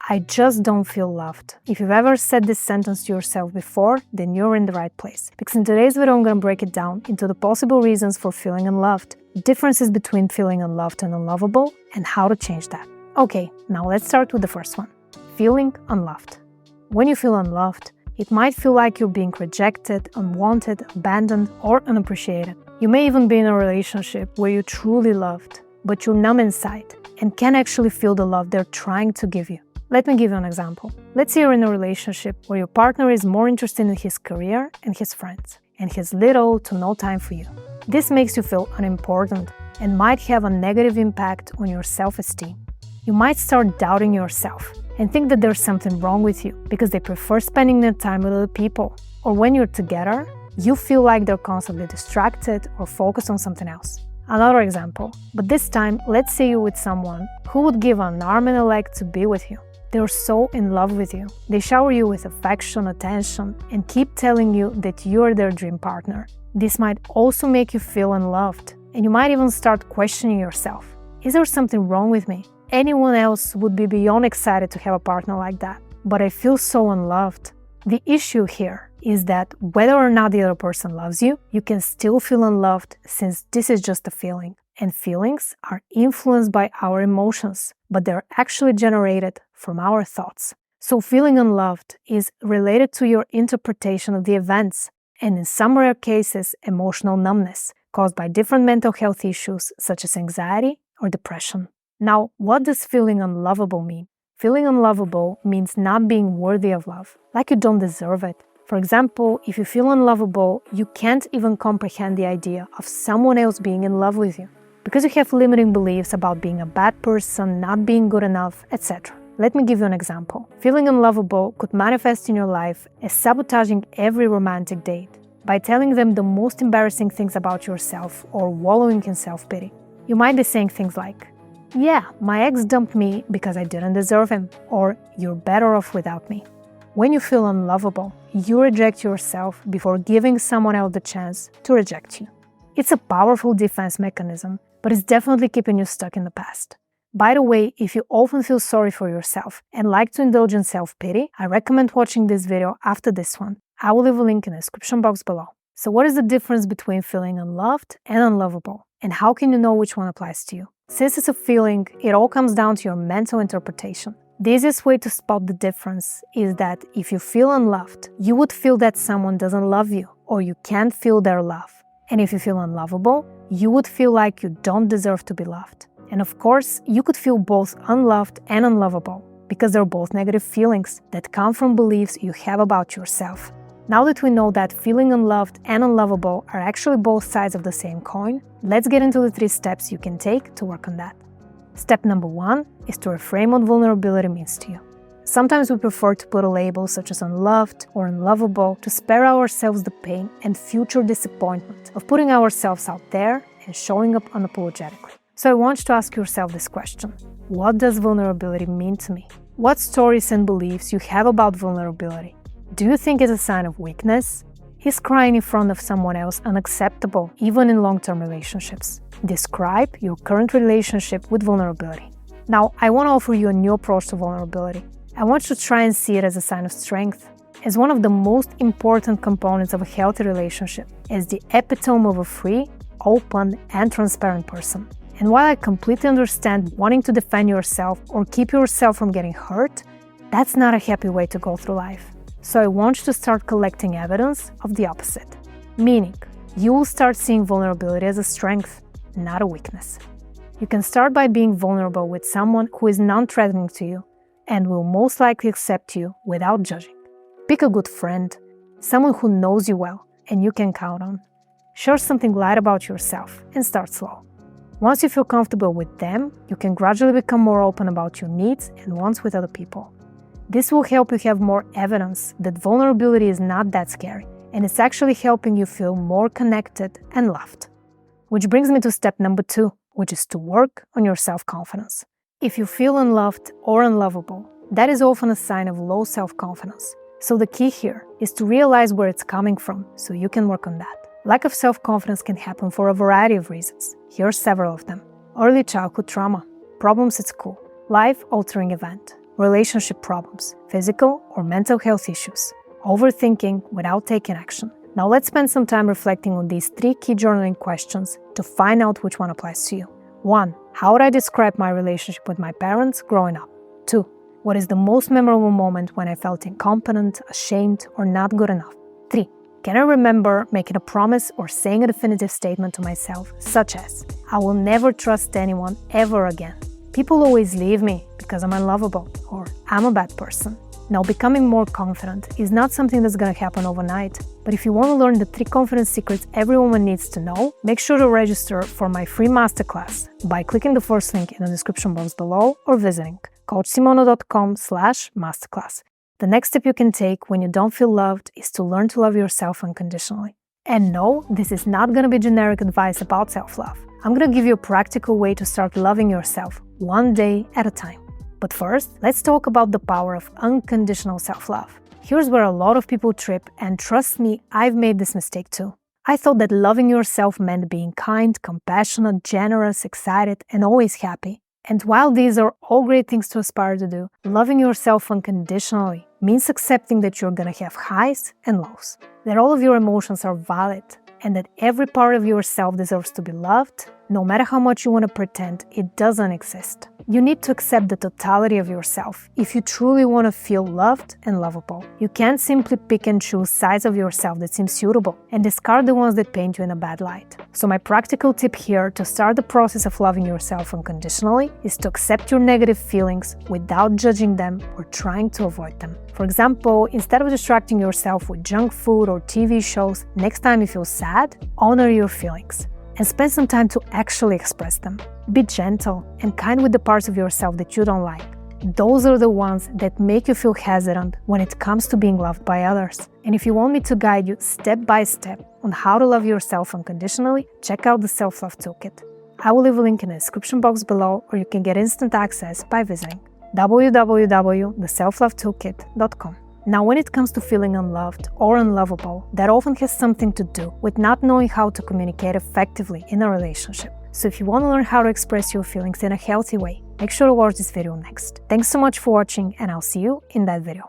I just don't feel loved. If you've ever said this sentence to yourself before, then you're in the right place. Because in today's video, I'm going to break it down into the possible reasons for feeling unloved, differences between feeling unloved and unlovable, and how to change that. Okay, now let's start with the first one. Feeling unloved. When you feel unloved, it might feel like you're being rejected, unwanted, abandoned, or unappreciated. You may even be in a relationship where you're truly loved, but you're numb inside and can't actually feel the love they're trying to give you. Let me give you an example. Let's say you're in a relationship where your partner is more interested in his career and his friends, and has little to no time for you. This makes you feel unimportant and might have a negative impact on your self-esteem. You might start doubting yourself and think that there's something wrong with you because they prefer spending their time with other people. Or when you're together, you feel like they're constantly distracted or focused on something else. Another example, but this time, let's say you're with someone who would give an arm and a leg to be with you. They're so in love with you. They shower you with affection, attention, and keep telling you that you're their dream partner. This might also make you feel unloved, and you might even start questioning yourself. Is there something wrong with me? Anyone else would be beyond excited to have a partner like that, but I feel so unloved. The issue here is that whether or not the other person loves you, you can still feel unloved since this is just a feeling. And feelings are influenced by our emotions, but they're actually generated from our thoughts. So feeling unloved is related to your interpretation of the events, and in some rare cases, emotional numbness caused by different mental health issues such as anxiety or depression. Now, what does feeling unlovable mean? Feeling unlovable means not being worthy of love, like you don't deserve it. For example, if you feel unlovable, you can't even comprehend the idea of someone else being in love with you, because you have limiting beliefs about being a bad person, not being good enough, etc. Let me give you an example. Feeling unlovable could manifest in your life as sabotaging every romantic date, by telling them the most embarrassing things about yourself or wallowing in self-pity. You might be saying things like, "Yeah, my ex dumped me because I didn't deserve him," or "You're better off without me." When you feel unlovable, you reject yourself before giving someone else the chance to reject you. It's a powerful defense mechanism, but it's definitely keeping you stuck in the past. By the way, if you often feel sorry for yourself and like to indulge in self-pity, I recommend watching this video after this one. I will leave a link in the description box below. So what is the difference between feeling unloved and unlovable? And how can you know which one applies to you? Since it's a feeling, it all comes down to your mental interpretation. The easiest way to spot the difference is that if you feel unloved, you would feel that someone doesn't love you or you can't feel their love. And if you feel unlovable, you would feel like you don't deserve to be loved. And of course, you could feel both unloved and unlovable because they're both negative feelings that come from beliefs you have about yourself. Now that we know that feeling unloved and unlovable are actually both sides of the same coin, let's get into the 3 steps you can take to work on that. Step number 1 is to reframe what vulnerability means to you. Sometimes we prefer to put a label such as unloved or unlovable to spare ourselves the pain and future disappointment of putting ourselves out there and showing up unapologetically. So I want you to ask yourself this question. What does vulnerability mean to me? What stories and beliefs you have about vulnerability? Do you think it's a sign of weakness? Is crying in front of someone else unacceptable, even in long-term relationships? Describe your current relationship with vulnerability. Now, I want to offer you a new approach to vulnerability. I want you to try and see it as a sign of strength, as one of the most important components of a healthy relationship, as the epitome of a free, open, and transparent person. And while I completely understand wanting to defend yourself or keep yourself from getting hurt, that's not a happy way to go through life. So I want you to start collecting evidence of the opposite. Meaning, you will start seeing vulnerability as a strength, not a weakness. You can start by being vulnerable with someone who is non-threatening to you and will most likely accept you without judging. Pick a good friend, someone who knows you well and you can count on. Share something light about yourself and start slow. Once you feel comfortable with them, you can gradually become more open about your needs and wants with other people. This will help you have more evidence that vulnerability is not that scary, and it's actually helping you feel more connected and loved. Which brings me to step number 2, which is to work on your self-confidence. If you feel unloved or unlovable, that is often a sign of low self-confidence. So the key here is to realize where it's coming from so you can work on that. Lack of self-confidence can happen for a variety of reasons. Here are several of them. Early childhood trauma, problems at school, life-altering event, relationship problems, physical or mental health issues, overthinking without taking action. Now let's spend some time reflecting on these 3 key journaling questions to find out which one applies to you. 1. How would I describe my relationship with my parents growing up? 2. What is the most memorable moment when I felt incompetent, ashamed, or not good enough? 3. Can I remember making a promise or saying a definitive statement to myself, such as, I will never trust anyone ever again. People always leave me because I'm unlovable, or I'm a bad person. Now, becoming more confident is not something that's going to happen overnight, but if you want to learn the 3 confidence secrets every woman needs to know, make sure to register for my free masterclass by clicking the first link in the description box below or visiting coachsimona.com/masterclass. The next step you can take when you don't feel loved is to learn to love yourself unconditionally. And no, this is not going to be generic advice about self-love. I'm going to give you a practical way to start loving yourself one day at a time. But first, let's talk about the power of unconditional self-love. Here's where a lot of people trip, and trust me, I've made this mistake too. I thought that loving yourself meant being kind, compassionate, generous, excited, and always happy. And while these are all great things to aspire to do, loving yourself unconditionally means accepting that you're gonna have highs and lows, that all of your emotions are valid, and that every part of yourself deserves to be loved, no matter how much you want to pretend it doesn't exist. You need to accept the totality of yourself if you truly want to feel loved and lovable. You can't simply pick and choose sides of yourself that seem suitable and discard the ones that paint you in a bad light. So my practical tip here to start the process of loving yourself unconditionally is to accept your negative feelings without judging them or trying to avoid them. For example, instead of distracting yourself with junk food or TV shows, next time you feel sad, honor your feelings and spend some time to actually express them. Be gentle and kind with the parts of yourself that you don't like. Those are the ones that make you feel hesitant when it comes to being loved by others. And if you want me to guide you step by step on how to love yourself unconditionally, check out the Self-Love Toolkit. I will leave a link in the description box below, or you can get instant access by visiting www.theselflovetoolkit.com. Now, when it comes to feeling unloved or unlovable, that often has something to do with not knowing how to communicate effectively in a relationship. So if you want to learn how to express your feelings in a healthy way, make sure to watch this video next. Thanks so much for watching, and I'll see you in that video.